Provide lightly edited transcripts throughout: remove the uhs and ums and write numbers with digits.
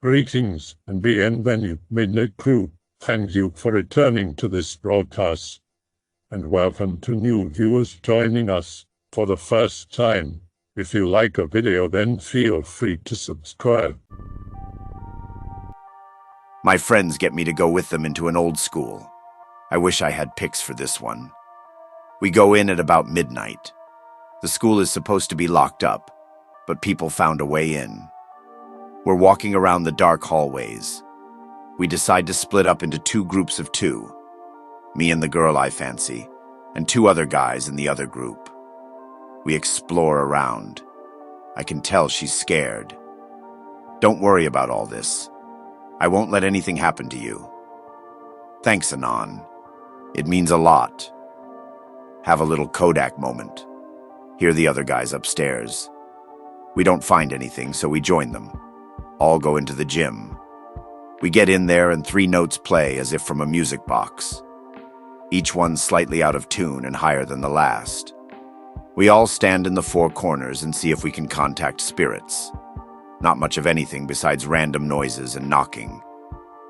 Greetings and bienvenue, Midnight Crew. Thank you for returning to this broadcast, and welcome to new viewers joining us for the first time. If you like a video, then feel free to subscribe. My friends get me to go with them into an old school. I wish I had pics for this one. We go in at about midnight. The school is supposed to be locked up, but people found a way in. We're walking around the dark hallways. We decide to split up into two groups of two. Me and the girl I fancy, and two other guys in the other group. We explore around. I can tell she's scared. Don't worry about all this. I won't let anything happen to you. Thanks, Anon. It means a lot. Have a little Kodak moment. Hear the other guys upstairs. We don't find anything, so we join them. All go into the gym. We get in there and 3 notes play as if from a music box. Each one slightly out of tune and higher than the last. We all stand in the 4 corners and see if we can contact spirits. Not much of anything besides random noises and knocking.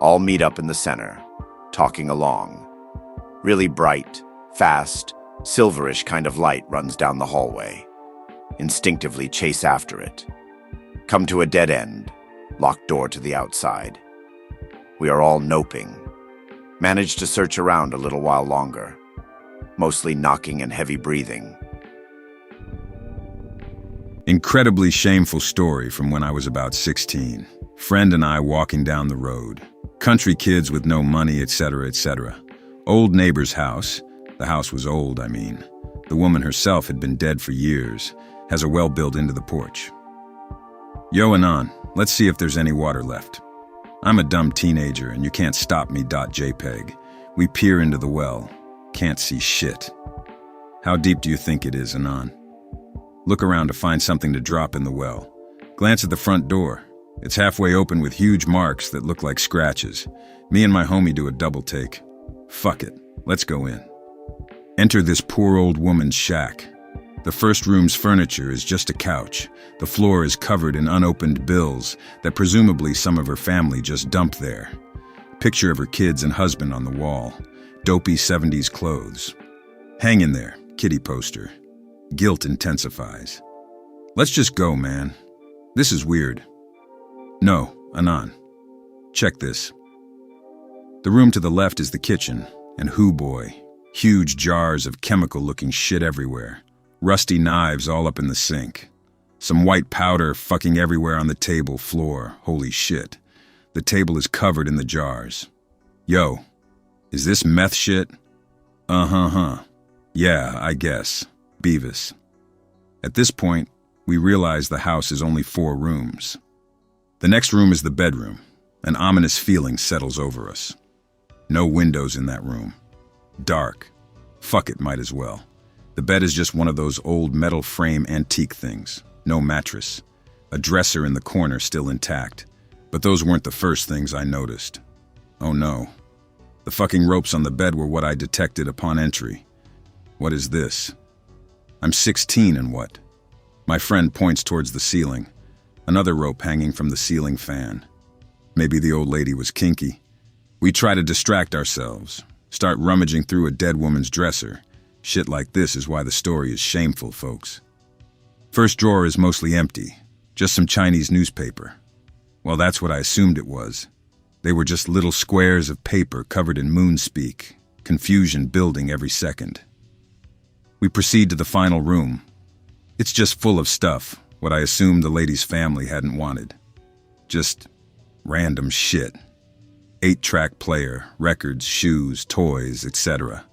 All meet up in the center, talking along. Really bright, fast, silverish kind of light runs down the hallway. Instinctively chase after it. Come to a dead end. Locked door to the outside. We are all noping. Manage to search around a little while longer. Mostly knocking and heavy breathing. Incredibly shameful story from when I was about 16. Friend and I walking down the road. Country kids with no money, etc., etc. Old neighbor's house. The house was old, I mean. The woman herself had been dead for years. Has a well built into the porch. Yo, Anon, let's see if there's any water left. I'm a dumb teenager and you can't stop me. JPEG. We peer into the well. Can't see shit. How deep do you think it is, Anon? Look around to find something to drop in the well. Glance at the front door. It's halfway open with huge marks that look like scratches. Me and my homie do a double take. Fuck it, let's go in. Enter this poor old woman's shack. The first room's furniture is just a couch. The floor is covered in unopened bills that presumably some of her family just dumped there. Picture of her kids and husband on the wall. Dopey 70s clothes. Hang in there, kitty poster. Guilt intensifies. Let's just go, man. This is weird. No, Anon. Check this. The room to the left is the kitchen, and hoo boy, huge jars of chemical-looking shit everywhere. Rusty knives all up in the sink. Some white powder fucking everywhere on the table floor. Holy shit. The table is covered in the jars. Yo, is this meth shit? Yeah, I guess. Beavis. At this point, we realize the house is only 4 rooms. The next room is the bedroom. An ominous feeling settles over us. No windows in that room. Dark. Fuck it, might as well. The bed is just one of those old metal frame antique things. No mattress. A dresser in the corner still intact. But those weren't the first things I noticed. Oh no. The fucking ropes on the bed were what I detected upon entry. What is this? I'm 16 and what? My friend points towards the ceiling. Another rope hanging from the ceiling fan. Maybe the old lady was kinky. We try to distract ourselves. Start rummaging through a dead woman's dresser. Shit like this is why the story is shameful, folks. First drawer is mostly empty. Just some Chinese newspaper. Well, that's what I assumed it was. They were just little squares of paper covered in moonspeak. Confusion building every second. We proceed to the final room. It's just full of stuff, what I assumed the lady's family hadn't wanted. Just random shit. 8-track player, records, shoes, toys, etc.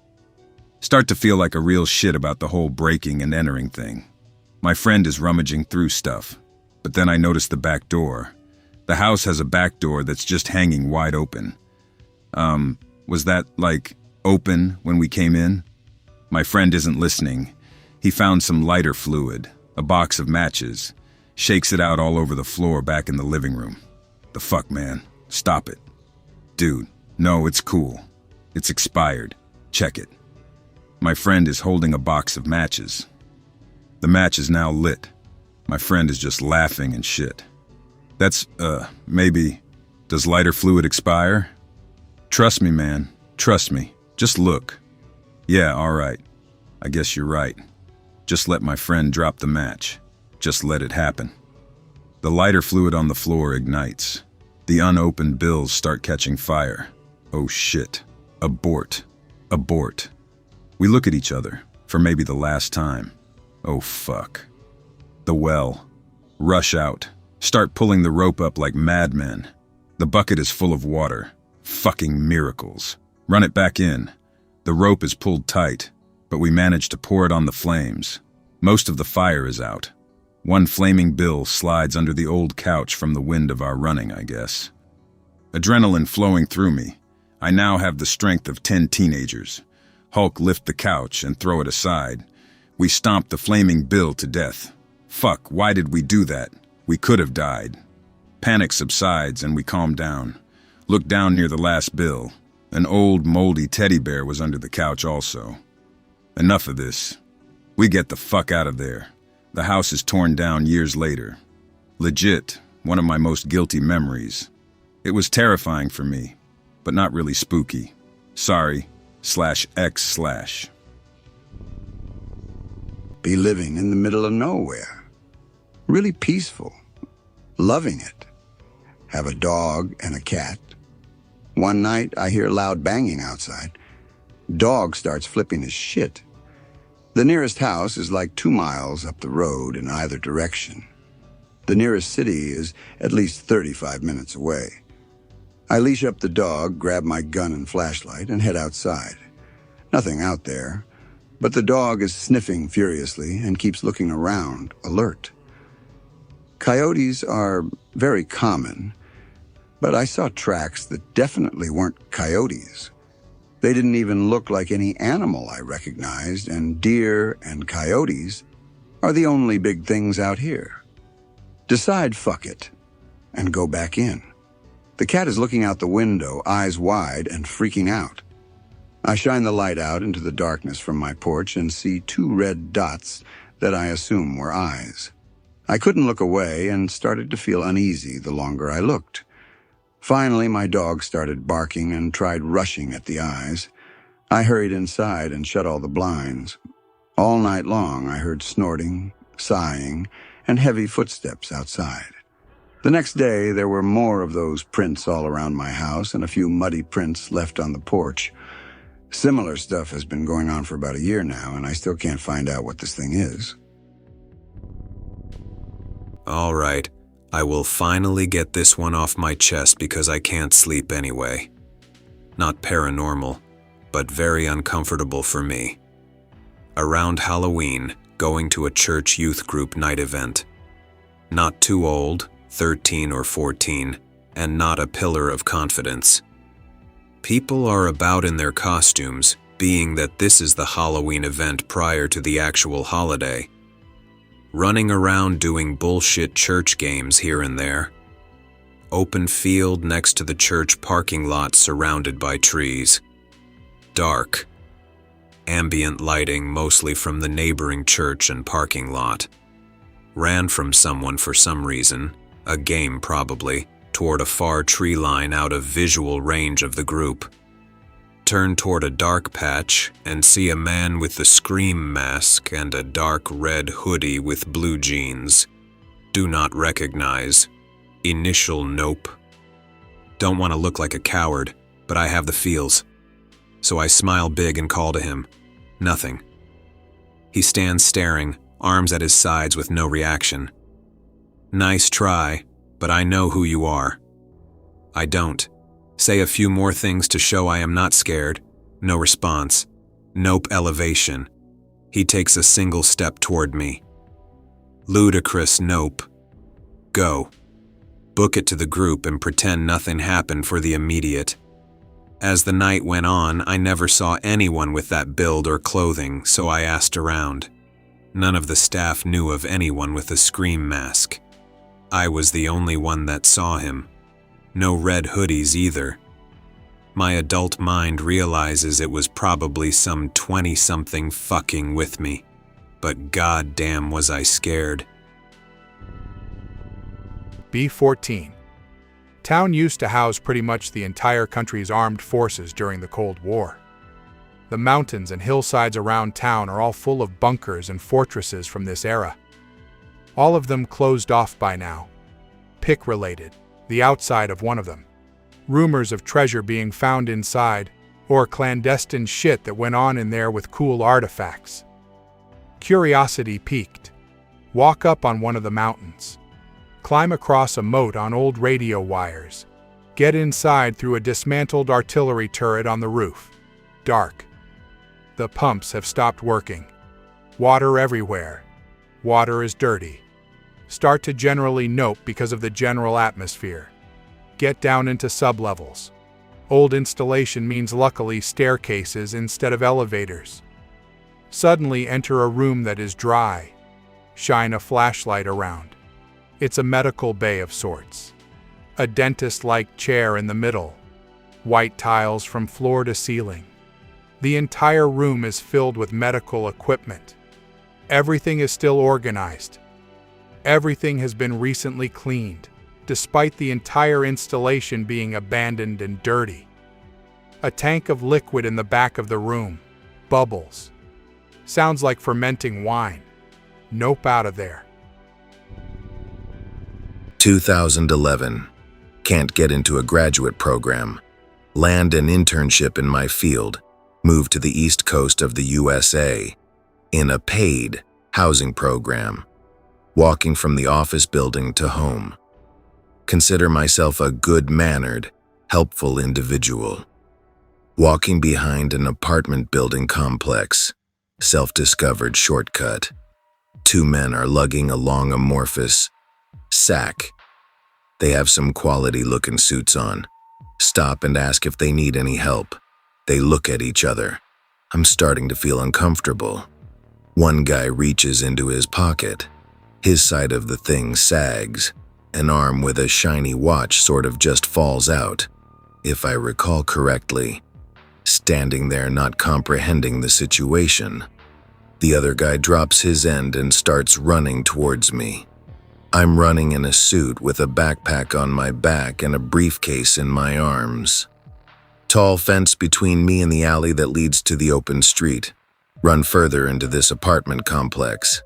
Start to feel like a real shit about the whole breaking and entering thing. My friend is rummaging through stuff, but then I notice the back door. The house has a back door that's just hanging wide open. Was that, like, open when we came in? My friend isn't listening. He found some lighter fluid, a box of matches, shakes it out all over the floor back in the living room. The fuck, man? Stop it. Dude, no, it's cool. It's expired. Check it. My friend is holding a box of matches. The match is now lit. My friend is just laughing and shit. That's, maybe Does lighter fluid expire? Trust me, man. Trust me. Just look. Yeah, all right. I guess you're right. Just let my friend drop the match. Just let it happen. The lighter fluid on the floor ignites. The unopened bills start catching fire. Oh shit. Abort. Abort. We look at each other, for maybe the last time. Oh fuck. The well. Rush out. Start pulling the rope up like madmen. The bucket is full of water. Fucking miracles. Run it back in. The rope is pulled tight, but we manage to pour it on the flames. Most of the fire is out. One flaming bill slides under the old couch from the wind of our running, I guess. Adrenaline flowing through me. I now have the strength of 10 teenagers. Hulk lift the couch and throw it aside. We stomp the flaming bill to death. Fuck, why did we do that? We could have died. Panic subsides and we calm down. Look down near the last bill. An old, moldy teddy bear was under the couch also. Enough of this. We get the fuck out of there. The house is torn down years later. Legit, one of my most guilty memories. It was terrifying for me, but not really spooky. Sorry/X/. Be living in the middle of nowhere. Really peaceful. Loving it. Have a dog and a cat. One night, I hear loud banging outside. Dog starts flipping his shit. The nearest house is like 2 miles up the road in either direction. The nearest city is at least 35 minutes away. I leash up the dog, grab my gun and flashlight, and head outside. Nothing out there, but the dog is sniffing furiously and keeps looking around, alert. Coyotes are very common, but I saw tracks that definitely weren't coyotes. They didn't even look like any animal I recognized, and deer and coyotes are the only big things out here. Decide fuck it and go back in. The cat is looking out the window, eyes wide and freaking out. I shine the light out into the darkness from my porch and see 2 red dots that I assume were eyes. I couldn't look away and started to feel uneasy the longer I looked. Finally, my dog started barking and tried rushing at the eyes. I hurried inside and shut all the blinds. All night long, I heard snorting, sighing, and heavy footsteps outside. The next day, there were more of those prints all around my house and a few muddy prints left on the porch. Similar stuff has been going on for about a year now, and I still can't find out what this thing is. All right, I will finally get this one off my chest because I can't sleep anyway. Not paranormal, but very uncomfortable for me. Around Halloween, going to a church youth group night event. Not too old, 13 or 14, and not a pillar of confidence. People are about in their costumes, being that this is the Halloween event prior to the actual holiday. Running around doing bullshit church games here and there. Open field next to the church parking lot surrounded by trees. Dark. Ambient lighting mostly from the neighboring church and parking lot. Ran from someone for some reason, a game probably, toward a far tree line out of visual range of the group. Turn toward a dark patch and see a man with the scream mask and a dark red hoodie with blue jeans. Do not recognize. Initial nope. Don't want to look like a coward, but I have the feels. So I smile big and call to him. Nothing. He stands staring, arms at his sides with no reaction. Nice try, but I know who you are. I don't. Say a few more things to show I am not scared. No response. Nope elevation. He takes a single step toward me. Ludicrous nope. Go. Book it to the group and pretend nothing happened for the immediate. As the night went on, I never saw anyone with that build or clothing, so I asked around. None of the staff knew of anyone with a scream mask. I was the only one that saw him. No red hoodies either. My adult mind realizes it was probably some 20-something fucking with me. But goddamn was I scared. B14. town used to house pretty much the entire country's armed forces during the Cold War. The mountains and hillsides around town are all full of bunkers and fortresses from this era. All of them closed off by now. Pick-related, the outside of one of them. Rumors of treasure being found inside, or clandestine shit that went on in there with cool artifacts. Curiosity piqued. Walk up on one of the mountains. Climb across a moat on old radio wires. Get inside through a dismantled artillery turret on the roof. Dark. The pumps have stopped working. Water everywhere. Water is dirty. Start to generally nope because of the general atmosphere. Get down into sublevels. Old installation means luckily staircases instead of elevators. Suddenly enter a room that is dry. Shine a flashlight around. It's a medical bay of sorts. A dentist-like chair in the middle. White tiles from floor to ceiling. The entire room is filled with medical equipment. Everything is still organized. Everything has been recently cleaned, despite the entire installation being abandoned and dirty. A tank of liquid in the back of the room. Bubbles. Sounds like fermenting wine. Nope, out of there. 2011. Can't get into a graduate program. Land an internship in my field. Move to the east coast of the USA. In a paid housing program. Walking from the office building to home. Consider myself a good-mannered, helpful individual. Walking behind an apartment building complex. Self-discovered shortcut. Two men are lugging a long amorphous sack. They have some quality-looking suits on. Stop and ask if they need any help. They look at each other. I'm starting to feel uncomfortable. One guy reaches into his pocket. His side of the thing sags. An arm with a shiny watch sort of just falls out. If I recall correctly, standing there not comprehending the situation. The other guy drops his end and starts running towards me. I'm running in a suit with a backpack on my back and a briefcase in my arms. Tall fence between me and the alley that leads to the open street. Run further into this apartment complex.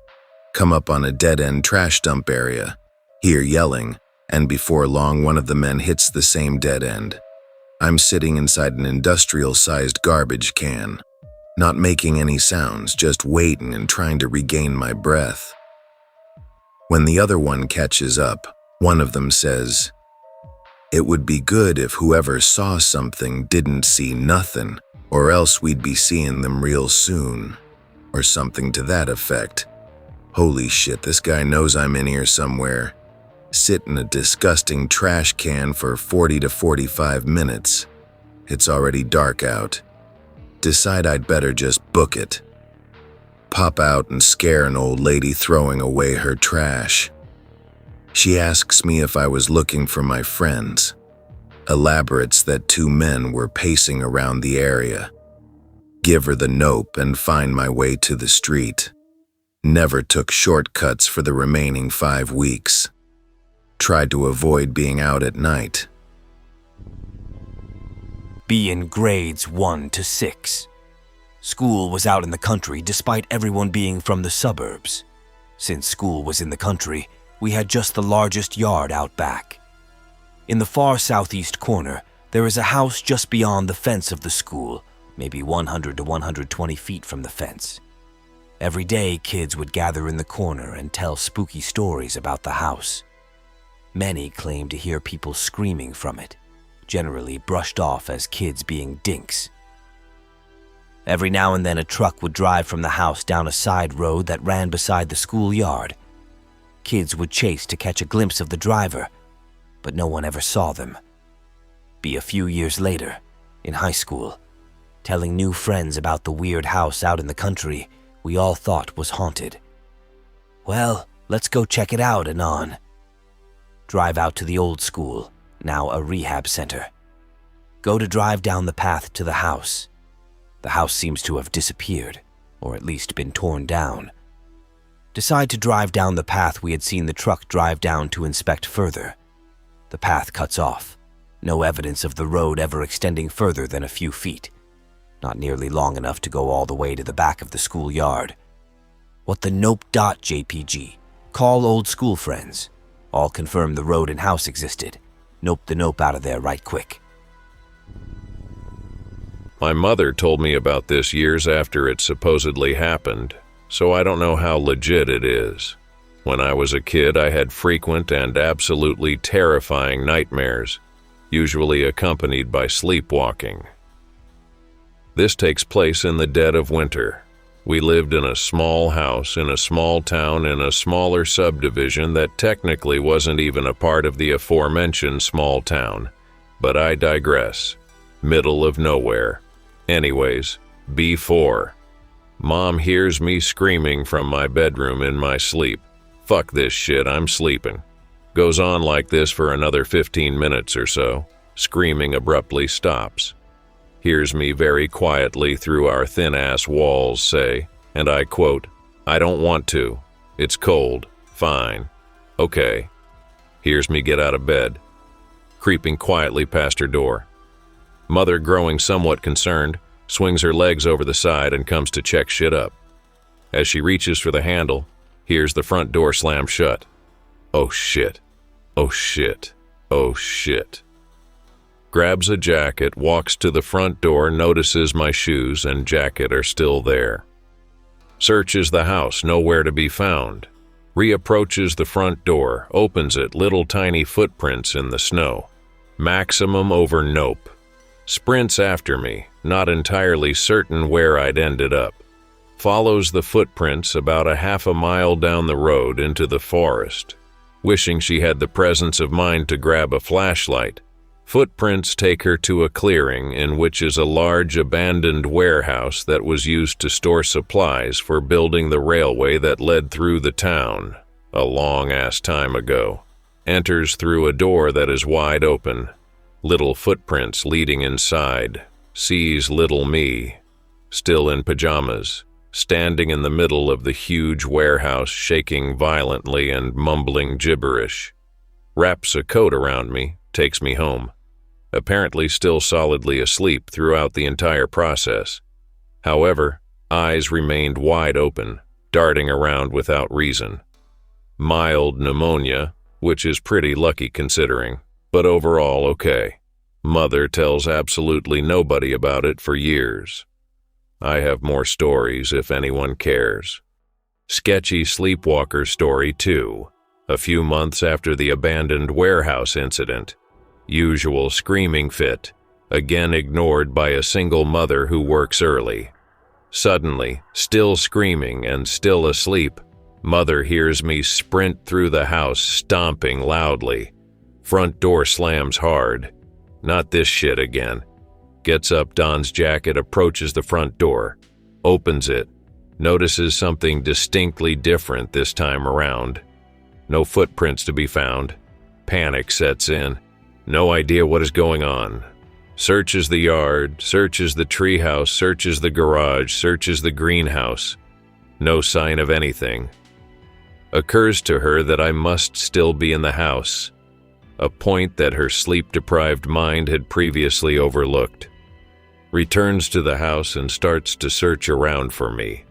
Come up on a dead-end trash dump area. Hear yelling, and before long one of the men hits the same dead end. I'm sitting inside an industrial-sized garbage can. Not making any sounds, just waiting and trying to regain my breath. When the other one catches up, one of them says, "It would be good if whoever saw something didn't see nothing, or else we'd be seeing them real soon," or something to that effect. Holy shit, this guy knows I'm in here somewhere. Sit in a disgusting trash can for 40 to 45 minutes. It's already dark out. Decide I'd better just book it. Pop out and scare an old lady throwing away her trash. She asks me if I was looking for my friends. Elaborates that two men were pacing around the area. Give her the nope and find my way to the street. Never took shortcuts for the remaining 5 weeks. Tried to avoid being out at night. Be in grades 1 to 6. School was out in the country despite everyone being from the suburbs. Since school was in the country, we had just the largest yard out back. In the far southeast corner, there is a house just beyond the fence of the school, maybe 100 to 120 feet from the fence. Every day, kids would gather in the corner and tell spooky stories about the house. Many claimed to hear people screaming from it, generally brushed off as kids being dinks. Every now and then a truck would drive from the house down a side road that ran beside the schoolyard. Kids would chase to catch a glimpse of the driver, but no one ever saw them. Be a few years later, in high school, telling new friends about the weird house out in the country we all thought was haunted. Well, let's go check it out, anon. Drive out to the old school, now a rehab center. Go to drive down the path to the house. The house seems to have disappeared, or at least been torn down. Decide to drive down the path we had seen the truck drive down to inspect further. The path cuts off. No evidence of the road ever extending further than a few feet. Not nearly long enough to go all the way to the back of the schoolyard. What the nope dot JPG? Call old school friends. All confirm the road and house existed. Nope the nope out of there right quick. My mother told me about this years after it supposedly happened, so I don't know how legit it is. When I was a kid, I had frequent and absolutely terrifying nightmares, usually accompanied by sleepwalking. This takes place in the dead of winter. We lived in a small house in a small town in a smaller subdivision that technically wasn't even a part of the aforementioned small town. But I digress. Middle of nowhere. Anyways, B4. Mom hears me screaming from my bedroom in my sleep. Fuck this shit, I'm sleeping. Goes on like this for another 15 minutes or so. Screaming abruptly stops. Hears me very quietly through our thin-ass walls say, and I quote, "I don't want to. It's cold. Fine. Okay." Hears me get out of bed. Creeping quietly past her door. Mother, growing somewhat concerned, swings her legs over the side and comes to check shit up. As she reaches for the handle, hears the front door slam shut. Oh shit. Oh shit. Oh shit. Grabs a jacket, walks to the front door, notices my shoes and jacket are still there. Searches the house, nowhere to be found. Reapproaches the front door, opens it, little tiny footprints in the snow. Maximum over nope. Sprints after me, not entirely certain where I'd ended up. Follows the footprints about a half a mile down the road into the forest. Wishing she had the presence of mind to grab a flashlight. Footprints take her to a clearing in which is a large abandoned warehouse that was used to store supplies for building the railway that led through the town, a long-ass time ago. Enters through a door that is wide open. Little footprints leading inside. Sees little me, still in pajamas, standing in the middle of the huge warehouse, shaking violently and mumbling gibberish. Wraps a coat around me, takes me home. Apparently still solidly asleep throughout the entire process. However, eyes remained wide open, darting around without reason. Mild pneumonia, which is pretty lucky considering, but overall okay. Mother tells absolutely nobody about it for years. I have more stories if anyone cares. Sketchy Sleepwalker Story 2, a few months after the abandoned warehouse incident. Usual screaming fit, again ignored by a single mother who works early. Suddenly, still screaming and still asleep, mother hears me sprint through the house, stomping loudly. Front door slams hard. Not this shit again. Gets up, dons jacket, approaches the front door. Opens it. Notices something distinctly different this time around. No footprints to be found. Panic sets in. No idea what is going on. Searches the yard, searches the treehouse, searches the garage, searches the greenhouse. No sign of anything. Occurs to her that I must still be in the house, a point that her sleep-deprived mind had previously overlooked. Returns to the house and starts to search around for me.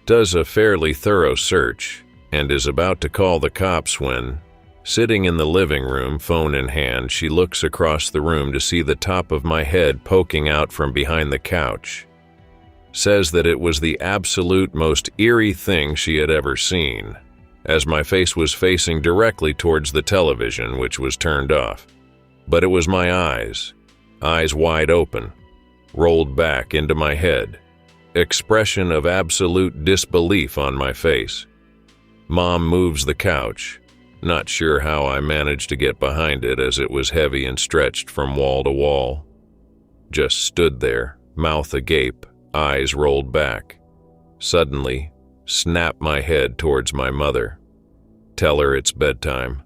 Does a fairly thorough search and is about to call the cops when, sitting in the living room, phone in hand, she looks across the room to see the top of my head poking out from behind the couch. Says that it was the absolute most eerie thing she had ever seen, as my face was facing directly towards the television, which was turned off. But it was my eyes wide open, rolled back into my head, expression of absolute disbelief on my face. Mom moves the couch. Not sure how I managed to get behind it as it was heavy and stretched from wall to wall. Just stood there, mouth agape, eyes rolled back. Suddenly, snap my head towards my mother. Tell her it's bedtime.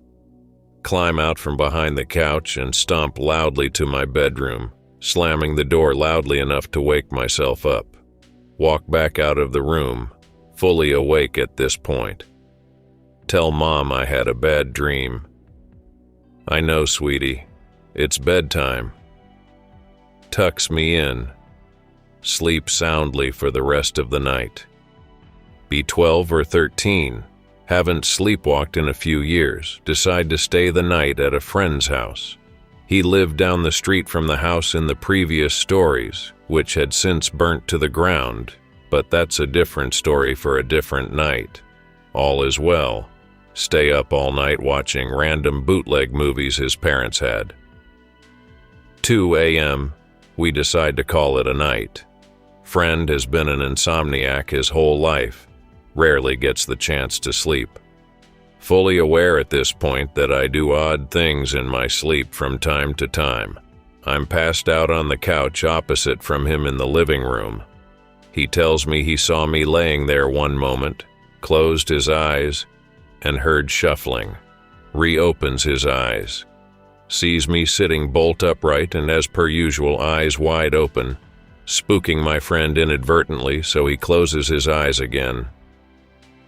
Climb out from behind the couch and stomp loudly to my bedroom, slamming the door loudly enough to wake myself up. Walk back out of the room, fully awake at this point. Tell Mom I had a bad dream. I know, sweetie. It's bedtime. Tucks me in. Sleep soundly for the rest of the night. Be 12 or 13. Haven't sleepwalked in a few years. Decide to stay the night at a friend's house. He lived down the street from the house in the previous stories, which had since burnt to the ground, but that's a different story for a different night. All is well. Stay up all night watching random bootleg movies his parents had. 2 a.m. We decide to call it a night. Friend has been an insomniac his whole life. Rarely gets the chance to sleep. Fully aware at this point that I do odd things in my sleep from time to time. I'm passed out on the couch opposite from him in the living room. He tells me he saw me laying there one moment, closed his eyes, and heard shuffling. Reopens his eyes. Sees me sitting bolt upright and as per usual eyes wide open, spooking my friend inadvertently, so he closes his eyes again.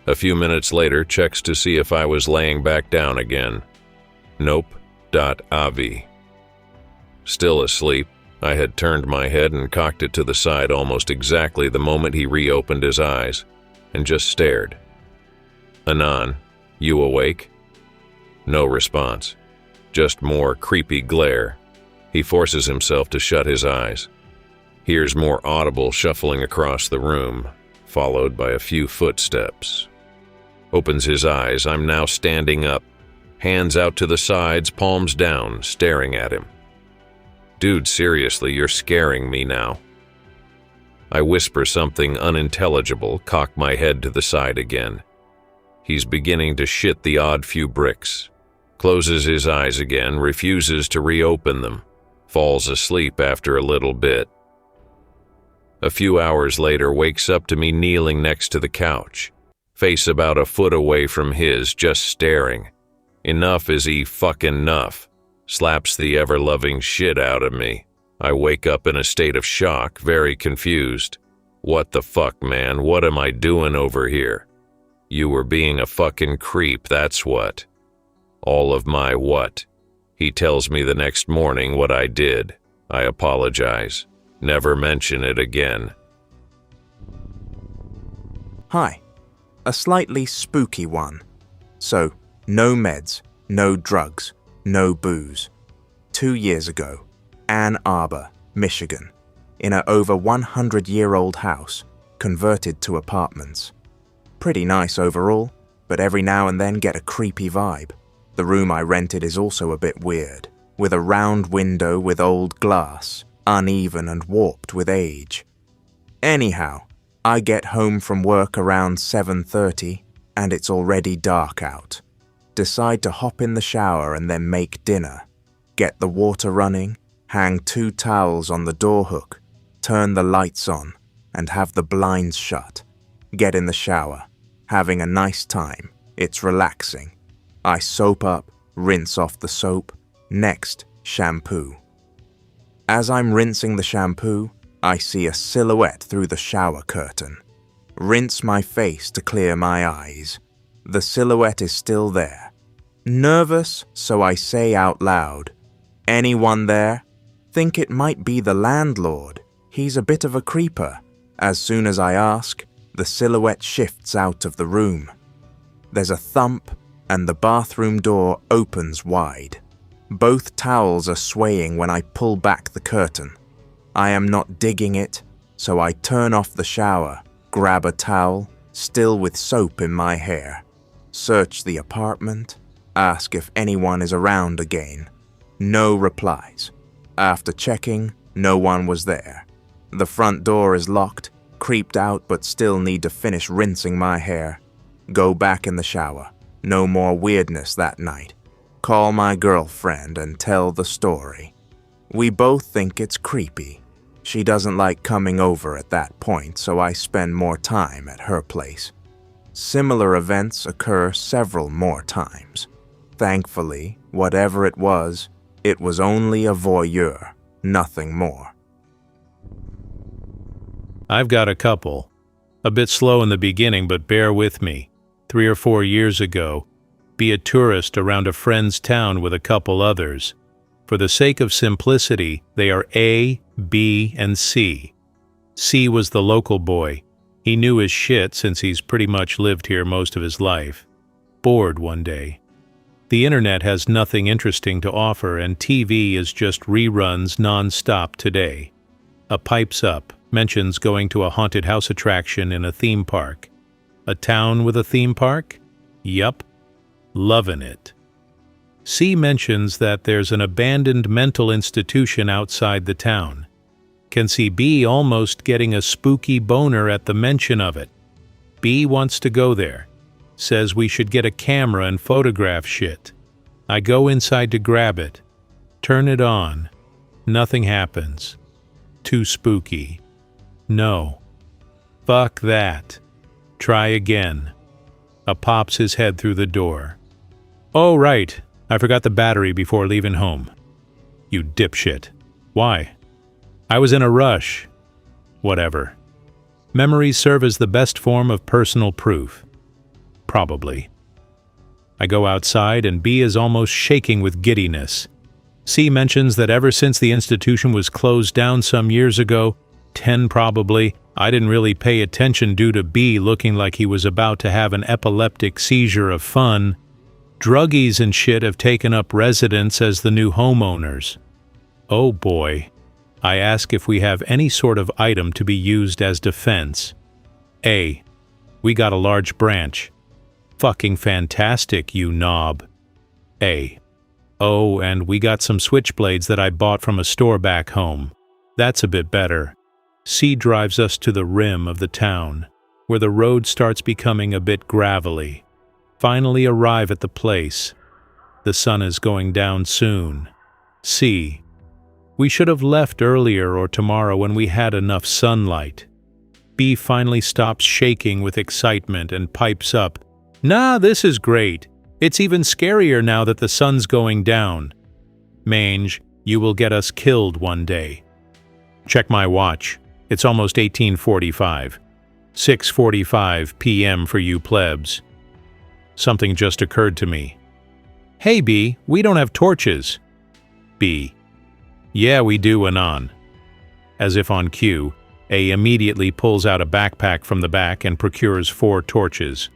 A few minutes later, checks to see if I was laying back down again. Nope. Avi. Still asleep, I had turned my head and cocked it to the side almost exactly the moment he reopened his eyes, and just stared. Anon, you awake? No response. Just more creepy glare. He forces himself to shut his eyes. Hears more audible shuffling across the room, followed by a few footsteps. Opens his eyes. I'm now standing up, hands out to the sides, palms down, staring at him. Dude, seriously, you're scaring me now. I whisper something unintelligible, cock my head to the side again. He's beginning to shit the odd few bricks. Closes his eyes again, refuses to reopen them. Falls asleep after a little bit. A few hours later, wakes up to me kneeling next to the couch. Face about a foot away from his, just staring. Enough is fucking enough. Slaps the ever-loving shit out of me. I wake up in a state of shock, very confused. What the fuck, man? What am I doing over here? You were being a fucking creep, that's what. All of my what? He tells me the next morning what I did. I apologize. Never mention it again. Hi. A slightly spooky one. So, no meds, no drugs, no booze. 2 years ago, Ann Arbor, Michigan, in a over 100-year-old house, converted to apartments. Pretty nice overall, but every now and then get a creepy vibe. The room I rented is also a bit weird, with a round window with old glass, uneven and warped with age. Anyhow, I get home from work around 7:30 and it's already dark out. Decide to hop in the shower and then make dinner. Get the water running, hang 2 towels on the door hook, turn the lights on, and have the blinds shut. Get in the shower, having a nice time. It's relaxing. I soap up, rinse off the soap. Next, shampoo. As I'm rinsing the shampoo, I see a silhouette through the shower curtain. Rinse my face to clear my eyes. The silhouette is still there. Nervous, so I say out loud, "Anyone there?" Think it might be the landlord. He's a bit of a creeper. As soon as I ask, the silhouette shifts out of the room. There's a thump, and the bathroom door opens wide. Both towels are swaying when I pull back the curtain. I am not digging it, so I turn off the shower, grab a towel, still with soap in my hair, search the apartment, ask if anyone is around again. No replies. After checking, no one was there. The front door is locked, creeped out but still need to finish rinsing my hair. Go back in the shower. No more weirdness that night. Call my girlfriend and tell the story. We both think it's creepy. She doesn't like coming over at that point, so I spend more time at her place. Similar events occur several more times. Thankfully, whatever it was only a voyeur, nothing more. I've got a couple. A bit slow in the beginning, but bear with me. 3 or 4 years ago, be a tourist around a friend's town with a couple others. For the sake of simplicity, they are A, B, and C. C was the local boy. He knew his shit since he's pretty much lived here most of his life. Bored one day. The internet has nothing interesting to offer, and TV is just reruns non-stop today. A pipes up mentions going to a haunted house attraction in a theme park. A town with a theme park? Yup. Lovin' it. C mentions that there's an abandoned mental institution outside the town. Can see B almost getting a spooky boner at the mention of it. B wants to go there. Says we should get a camera and photograph shit. I go inside to grab it. Turn it on. Nothing happens. Too spooky. No. Fuck that. Try again. A pops his head through the door. Oh, right. I forgot the battery before leaving home. You dipshit. Why? I was in a rush. Whatever. Memories serve as the best form of personal proof. Probably. I go outside and B is almost shaking with giddiness. C mentions that ever since the institution was closed down some years ago, 10 probably, I didn't really pay attention due to B looking like he was about to have an epileptic seizure of fun. Druggies and shit have taken up residence as the new homeowners. Oh boy. I ask if we have any sort of item to be used as defense. A. We got a large branch. Fucking fantastic, you knob. A. Oh, and we got some switchblades that I bought from a store back home. That's a bit better. C drives us to the rim of the town, where the road starts becoming a bit gravelly. Finally arrive at the place. The sun is going down soon. C. We should have left earlier or tomorrow when we had enough sunlight. B finally stops shaking with excitement and pipes up. Nah, this is great. It's even scarier now that the sun's going down. Mange, you will get us killed one day. Check my watch. It's almost 1845. 6:45 p.m. for you plebs. Something just occurred to me. Hey B, we don't have torches. B. Yeah, we do, anon. As if on cue, A immediately pulls out a backpack from the back and procures 4 torches.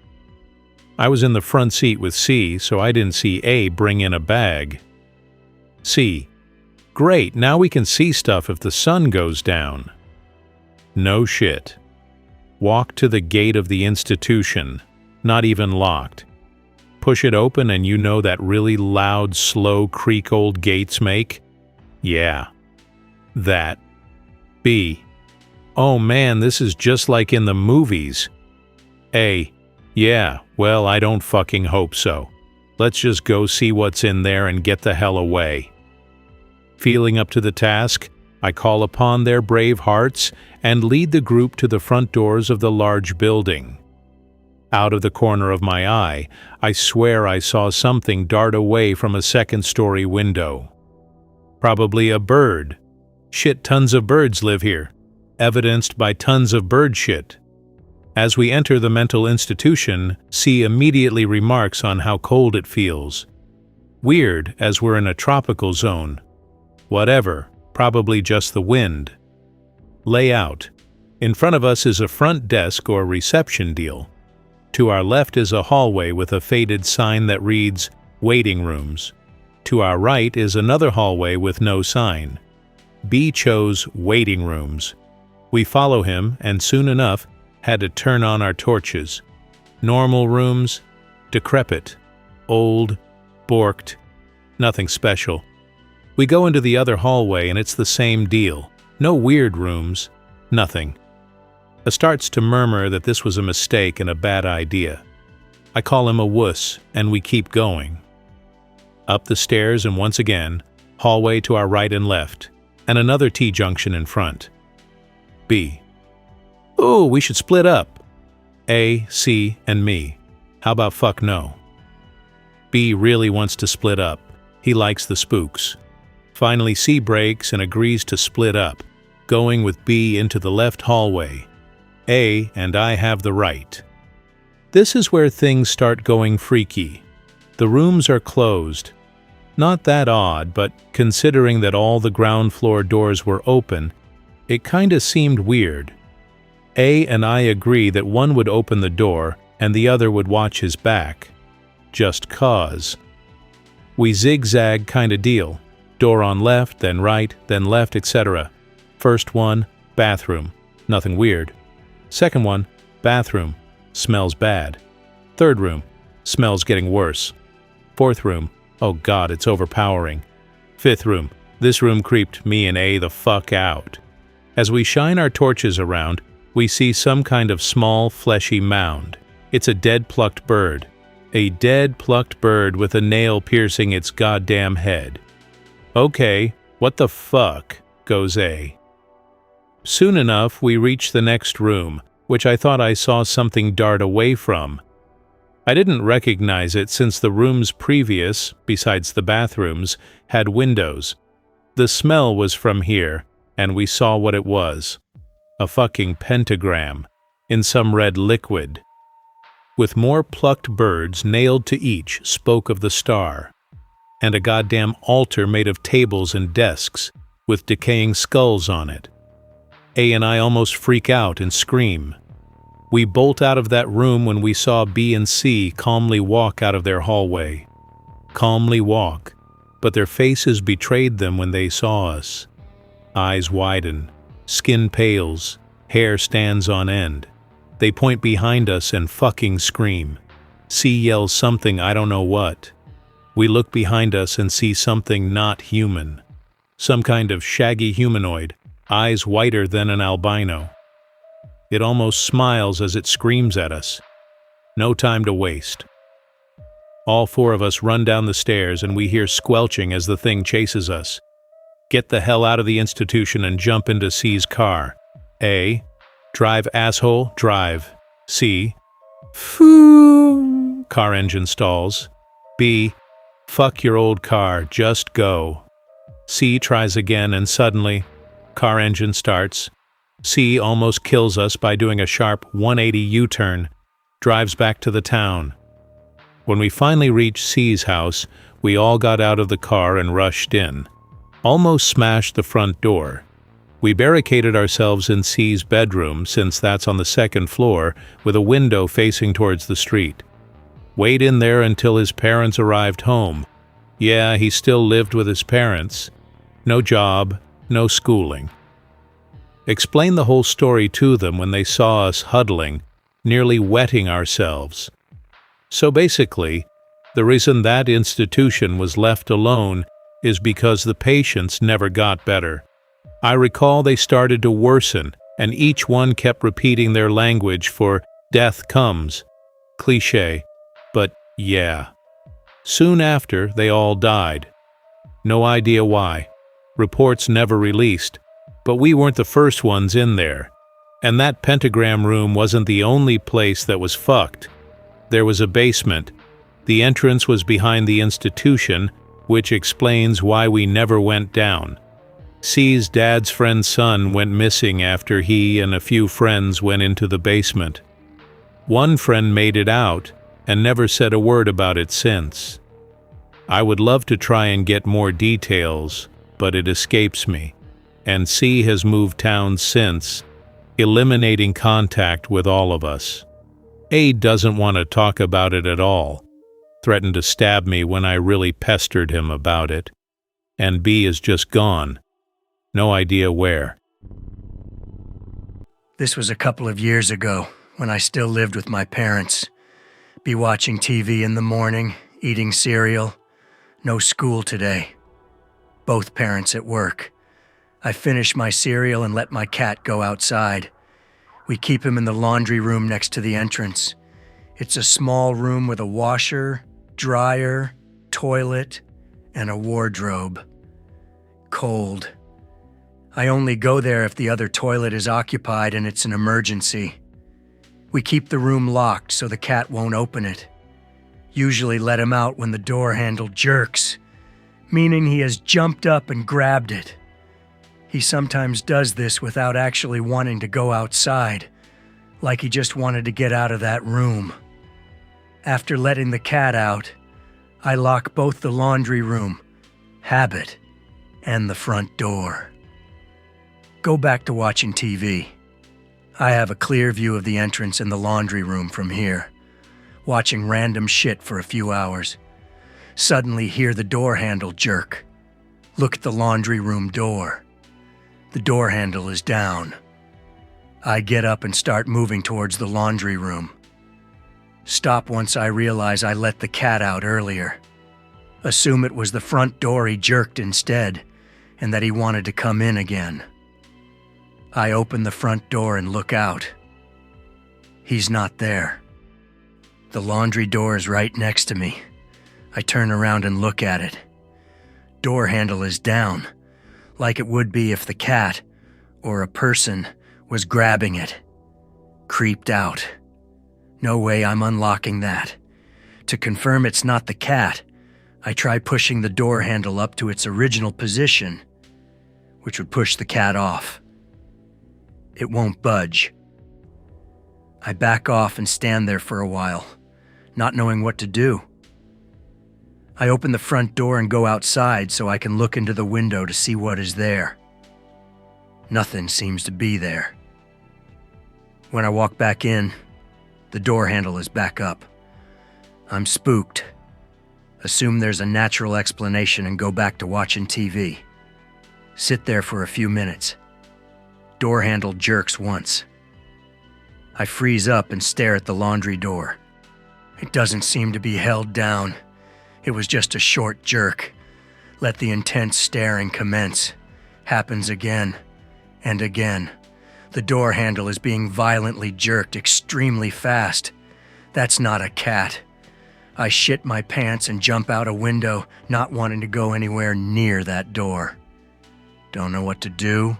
I was in the front seat with C, so I didn't see A bring in a bag. C. Great, now we can see stuff if the sun goes down. No shit. Walk to the gate of the institution, not even locked. Push it open and you know that really loud, slow creak old gates make? Yeah. That. B. Oh man, this is just like in the movies. A. Yeah, well, I don't fucking hope so. Let's just go see what's in there and get the hell away. Feeling up to the task, I call upon their brave hearts and lead the group to the front doors of the large building. Out of the corner of my eye, I swear I saw something dart away from a second-story window. Probably a bird. Shit, tons of birds live here, evidenced by tons of bird shit. As we enter the mental institution, C immediately remarks on how cold it feels. Weird, as we're in a tropical zone. Whatever, probably just the wind. Layout. In front of us is a front desk or reception deal. To our left is a hallway with a faded sign that reads, Waiting Rooms. To our right is another hallway with no sign. B chose Waiting Rooms. We follow him, and soon enough, had to turn on our torches. Normal rooms, decrepit, old, borked, nothing special. We go into the other hallway and it's the same deal. No weird rooms, nothing. I starts to murmur that this was a mistake and a bad idea. I call him a wuss and we keep going. Up the stairs and once again, hallway to our right and left, and another T-junction in front. B. Ooh, we should split up. A, C, and me. How about fuck no? B really wants to split up. He likes the spooks. Finally, C breaks and agrees to split up, going with B into the left hallway. A and I have the right. This is where things start going freaky. The rooms are closed. Not that odd, but considering that all the ground floor doors were open, it kinda seemed weird. A and I agree that one would open the door and the other would watch his back. Just cause. We zigzag kinda deal. Door on left, then right, then left, etc. First one, bathroom. Nothing weird. Second one, bathroom. Smells bad. Third room. Smells getting worse. Fourth room. Oh God, it's overpowering. Fifth room. This room creeped me and A the fuck out. As we shine our torches around, we see some kind of small, fleshy mound. It's a dead plucked bird. A dead plucked bird with a nail piercing its goddamn head. Okay, what the fuck, goes A. Soon enough, we reach the next room, which I thought I saw something dart away from. I didn't recognize it since the rooms previous, besides the bathrooms, had windows. The smell was from here, and we saw what it was. A fucking pentagram, in some red liquid. With more plucked birds nailed to each spoke of the star. And a goddamn altar made of tables and desks, with decaying skulls on it. A and I almost freak out and scream. We bolt out of that room when we saw B and C calmly walk out of their hallway. Calmly walk, but their faces betrayed them when they saw us. Eyes widen, skin pales, hair stands on end. They point behind us and fucking scream. C yells something I don't know what. We look behind us and see something not human. Some kind of shaggy humanoid, eyes whiter than an albino. It almost smiles as it screams at us. No time to waste. All four of us run down the stairs and we hear squelching as the thing chases us. Get the hell out of the institution and jump into C's car. A. Drive, asshole, drive. C. Foo. Car engine stalls. B. Fuck your old car, just go. C tries again and suddenly, car engine starts. C almost kills us by doing a sharp 180 U-turn, drives back to the town. When we finally reached C's house, we all got out of the car and rushed in. Almost smashed the front door. We barricaded ourselves in C's bedroom, since that's on the second floor, with a window facing towards the street. Wait in there until his parents arrived home. Yeah, he still lived with his parents. No job, no schooling. Explained the whole story to them when they saw us huddling, nearly wetting ourselves. So basically, the reason that institution was left alone is because the patients never got better. I recall they started to worsen, and each one kept repeating their language for death comes. Cliché, but yeah. Soon after, they all died. No idea why. Reports never released. But we weren't the first ones in there. And that pentagram room wasn't the only place that was fucked. There was a basement. The entrance was behind the institution, which explains why we never went down. C's dad's friend's son went missing after he and a few friends went into the basement. One friend made it out and never said a word about it since. I would love to try and get more details, but it escapes me. And C has moved town since, eliminating contact with all of us. A doesn't want to talk about it at all, threatened to stab me when I really pestered him about it, and B is just gone. No idea where. This was a couple of years ago, when I still lived with my parents. Be watching TV in the morning, eating cereal. No school today. Both parents at work. I finish my cereal and let my cat go outside. We keep him in the laundry room next to the entrance. It's a small room with a washer, dryer, toilet, and a wardrobe. Cold. I only go there if the other toilet is occupied and it's an emergency. We keep the room locked so the cat won't open it. Usually let him out when the door handle jerks, meaning he has jumped up and grabbed it. He sometimes does this without actually wanting to go outside, like he just wanted to get out of that room. After letting the cat out, I lock both the laundry room, habit, and the front door. Go back to watching TV. I have a clear view of the entrance and the laundry room from here, watching random shit for a few hours. Suddenly hear the door handle jerk. Look at the laundry room door. The door handle is down. I get up and start moving towards the laundry room. Stop once I realize I let the cat out earlier. Assume it was the front door he jerked instead, and that he wanted to come in again. I open the front door and look out. He's not there. The laundry door is right next to me. I turn around and look at it. Door handle is down, like it would be if the cat, or a person, was grabbing it. Creeped out. No way I'm unlocking that. To confirm it's not the cat, I try pushing the door handle up to its original position, which would push the cat off. It won't budge. I back off and stand there for a while, not knowing what to do. I open the front door and go outside so I can look into the window to see what is there. Nothing seems to be there. When I walk back in, the door handle is back up. I'm spooked. Assume there's a natural explanation and go back to watching TV. Sit there for a few minutes. Door handle jerks once. I freeze up and stare at the laundry door. It doesn't seem to be held down. It was just a short jerk. Let the intense staring commence. Happens again and again. The door handle is being violently jerked extremely fast. That's not a cat. I shit my pants and jump out a window, not wanting to go anywhere near that door. Don't know what to do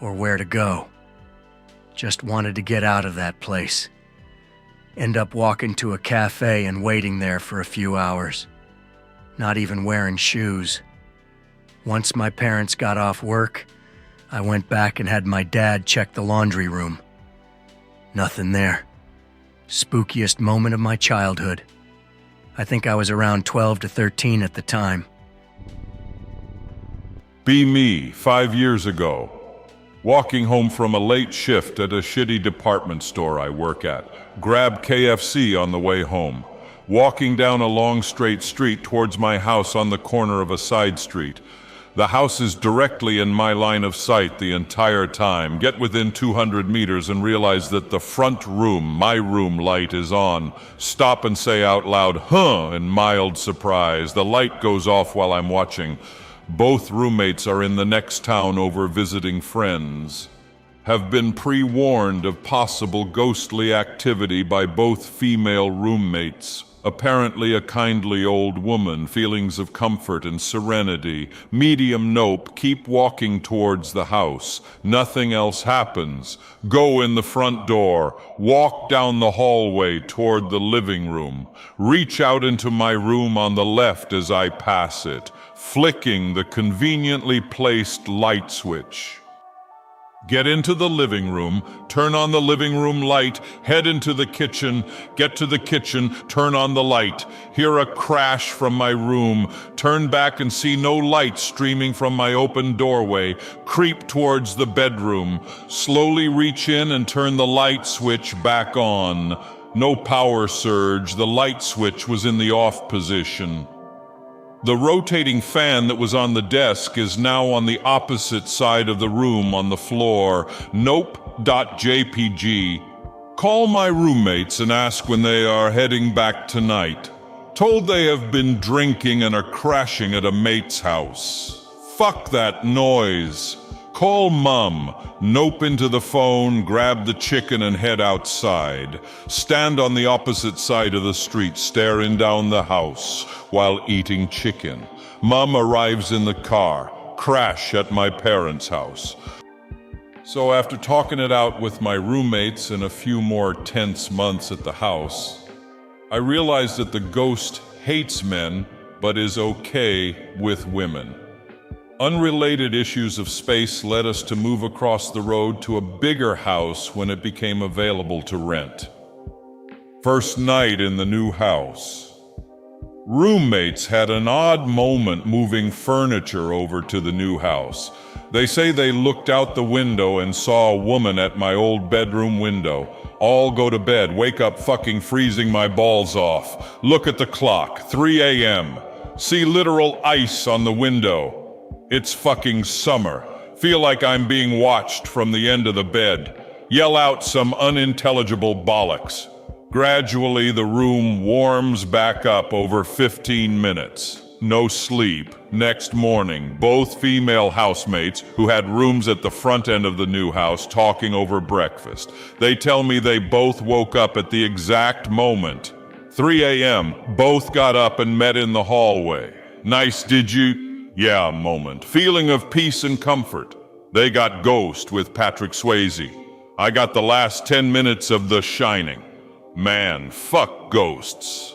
or where to go. Just wanted to get out of that place. End up walking to a cafe and waiting there for a few hours. Not even wearing shoes. Once my parents got off work, I went back and had my dad check the laundry room. Nothing there. Spookiest moment of my childhood. I think I was around 12 to 13 at the time. Be me, 5 years ago. Walking home from a late shift at a shitty department store I work at. Grab KFC on the way home. Walking down a long straight street towards my house on the corner of a side street. The house is directly in my line of sight the entire time. Get within 200 meters and realize that the front room, my room light is on. Stop and say out loud, "Huh," in mild surprise. The light goes off while I'm watching. Both roommates are in the next town over visiting friends. Have been pre-warned of possible ghostly activity by both female roommates. Apparently a kindly old woman, feelings of comfort and serenity. Medium nope, keep walking towards the house. Nothing else happens. Go in the front door. Walk down the hallway toward the living room. Reach out into my room on the left as I pass it, flicking the conveniently placed light switch. Get into the living room, turn on the living room light, head into the kitchen, get to the kitchen, turn on the light. Hear a crash from my room, turn back and see no light streaming from my open doorway. Creep towards the bedroom, slowly reach in and turn the light switch back on. No power surge, the light switch was in the off position. The rotating fan that was on the desk is now on the opposite side of the room on the floor. Nope.jpg. Call my roommates and ask when they are heading back tonight. Told they have been drinking and are crashing at a mate's house. Fuck that noise. Call Mum. Nope into the phone, grab the chicken and head outside. Stand on the opposite side of the street, staring down the house while eating chicken. Mum arrives in the car. Crash at my parents' house. So after talking it out with my roommates and a few more tense months at the house, I realized that the ghost hates men but is okay with women. Unrelated issues of space led us to move across the road to a bigger house when it became available to rent. First night in the new house. Roommates had an odd moment moving furniture over to the new house. They say they looked out the window and saw a woman at my old bedroom window. All go to bed, wake up fucking freezing my balls off. Look at the clock, 3 a.m. See literal ice on the window. It's fucking summer. Feel like I'm being watched from the end of the bed. Yell out some unintelligible bollocks. Gradually, the room warms back up over 15 minutes. No sleep. Next morning, both female housemates who had rooms at the front end of the new house talking over breakfast. They tell me they both woke up at the exact moment. 3 a.m., both got up and met in the hallway. Nice, did you? Yeah, moment. Feeling of peace and comfort. They got Ghost with Patrick Swayze. I got the last 10 minutes of The Shining. Man, fuck ghosts.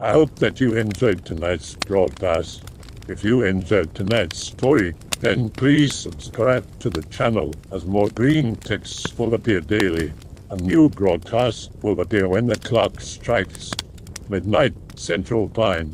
I hope that you enjoyed tonight's broadcast. If you enjoyed tonight's story, then please subscribe to the channel as more Greentext will appear daily. A new broadcast will appear when the clock strikes midnight Central Time.